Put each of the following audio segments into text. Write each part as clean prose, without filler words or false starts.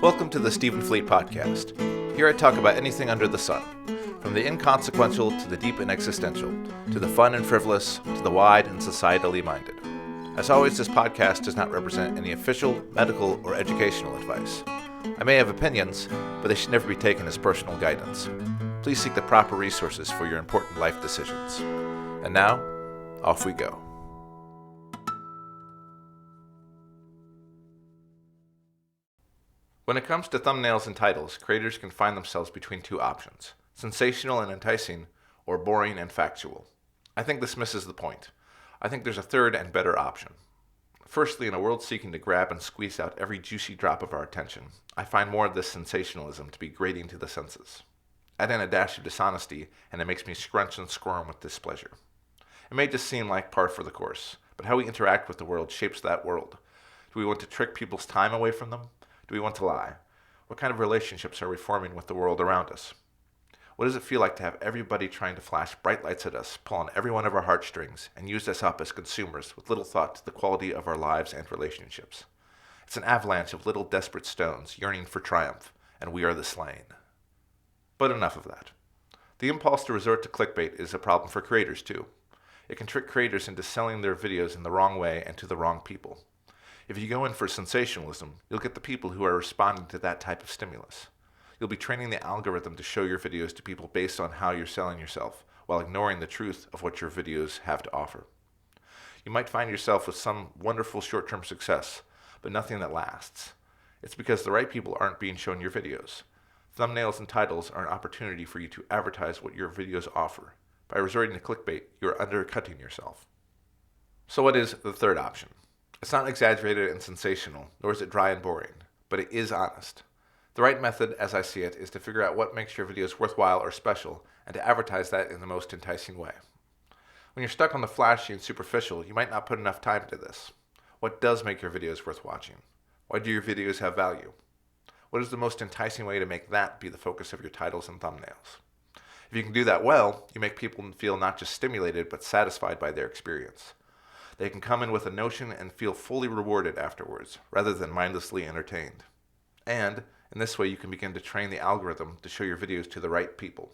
Welcome to the Stephen Fleet Podcast. Here I talk about anything under the sun, from the inconsequential to the deep and existential, to the fun and frivolous, to the wide and societally minded. As always, this podcast does not represent any official, medical, or educational advice. I may have opinions, but they should never be taken as personal guidance. Please seek the proper resources for your important life decisions. And now, off we go. When it comes to thumbnails and titles, creators can find themselves between two options: sensational and enticing, or boring and factual. I think this misses the point. I think there's a third and better option. Firstly, in a world seeking to grab and squeeze out every juicy drop of our attention, I find more of this sensationalism to be grating to the senses. Add in a dash of dishonesty, and it makes me scrunch and squirm with displeasure. It may just seem like par for the course, but how we interact with the world shapes that world. Do we want to trick people's time away from them? Do we want to lie? What kind of relationships are we forming with the world around us? What does it feel like to have everybody trying to flash bright lights at us, pull on every one of our heartstrings, and use us up as consumers with little thought to the quality of our lives and relationships? It's an avalanche of little desperate stones yearning for triumph, and we are the slain. But enough of that. The impulse to resort to clickbait is a problem for creators too. It can trick creators into selling their videos in the wrong way and to the wrong people. If you go in for sensationalism, you'll get the people who are responding to that type of stimulus. You'll be training the algorithm to show your videos to people based on how you're selling yourself, while ignoring the truth of what your videos have to offer. You might find yourself with some wonderful short-term success, but nothing that lasts. It's because the right people aren't being shown your videos. Thumbnails and titles are an opportunity for you to advertise what your videos offer. By resorting to clickbait, you're undercutting yourself. So what is the third option? It's not exaggerated and sensational, nor is it dry and boring, but it is honest. The right method, as I see it, is to figure out what makes your videos worthwhile or special, and to advertise that in the most enticing way. When you're stuck on the flashy and superficial, you might not put enough time into this. What does make your videos worth watching? Why do your videos have value? What is the most enticing way to make that be the focus of your titles and thumbnails? If you can do that well, you make people feel not just stimulated, but satisfied by their experience. They can come in with a notion and feel fully rewarded afterwards, rather than mindlessly entertained. And in this way, you can begin to train the algorithm to show your videos to the right people.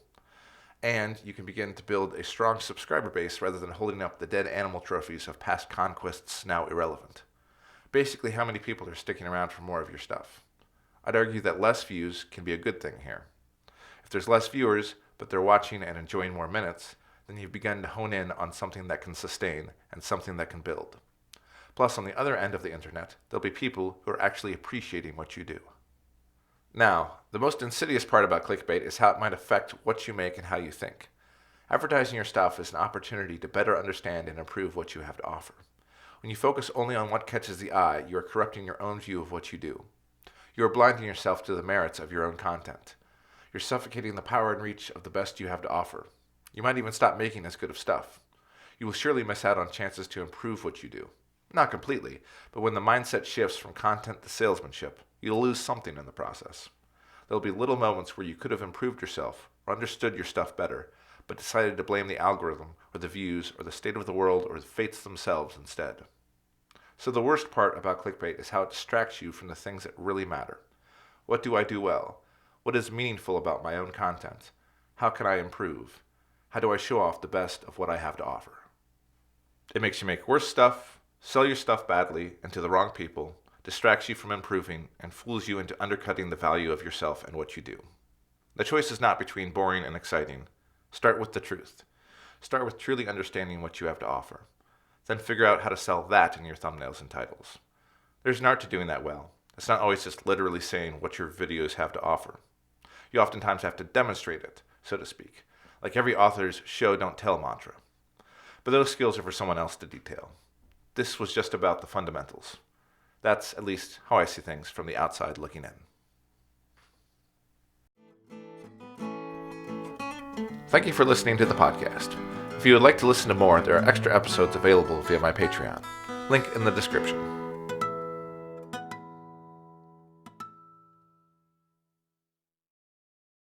And you can begin to build a strong subscriber base rather than holding up the dead animal trophies of past conquests now irrelevant. Basically, how many people are sticking around for more of your stuff? I'd argue that less views can be a good thing here. If there's less viewers, but they're watching and enjoying more minutes, then you've begun to hone in on something that can sustain and something that can build. Plus, on the other end of the internet, there'll be people who are actually appreciating what you do. Now, the most insidious part about clickbait is how it might affect what you make and how you think. Advertising your stuff is an opportunity to better understand and improve what you have to offer. When you focus only on what catches the eye, you are corrupting your own view of what you do. You are blinding yourself to the merits of your own content. You're suffocating the power and reach of the best you have to offer. You might even stop making as good of stuff. You will surely miss out on chances to improve what you do. Not completely, but when the mindset shifts from content to salesmanship, you'll lose something in the process. There'll be little moments where you could have improved yourself or understood your stuff better, but decided to blame the algorithm or the views or the state of the world or the fates themselves instead. So the worst part about clickbait is how it distracts you from the things that really matter. What do I do well? What is meaningful about my own content? How can I improve? How do I show off the best of what I have to offer? It makes you make worse stuff, sell your stuff badly and to the wrong people, distracts you from improving, and fools you into undercutting the value of yourself and what you do. The choice is not between boring and exciting. Start with the truth. Start with truly understanding what you have to offer. Then figure out how to sell that in your thumbnails and titles. There's an art to doing that well. It's not always just literally saying what your videos have to offer. You oftentimes have to demonstrate it, so to speak, like every author's show don't tell mantra. But those skills are for someone else to detail. This was just about the fundamentals. That's at least how I see things from the outside looking in. Thank you for listening to the podcast. If you would like to listen to more, there are extra episodes available via my Patreon. Link in the description.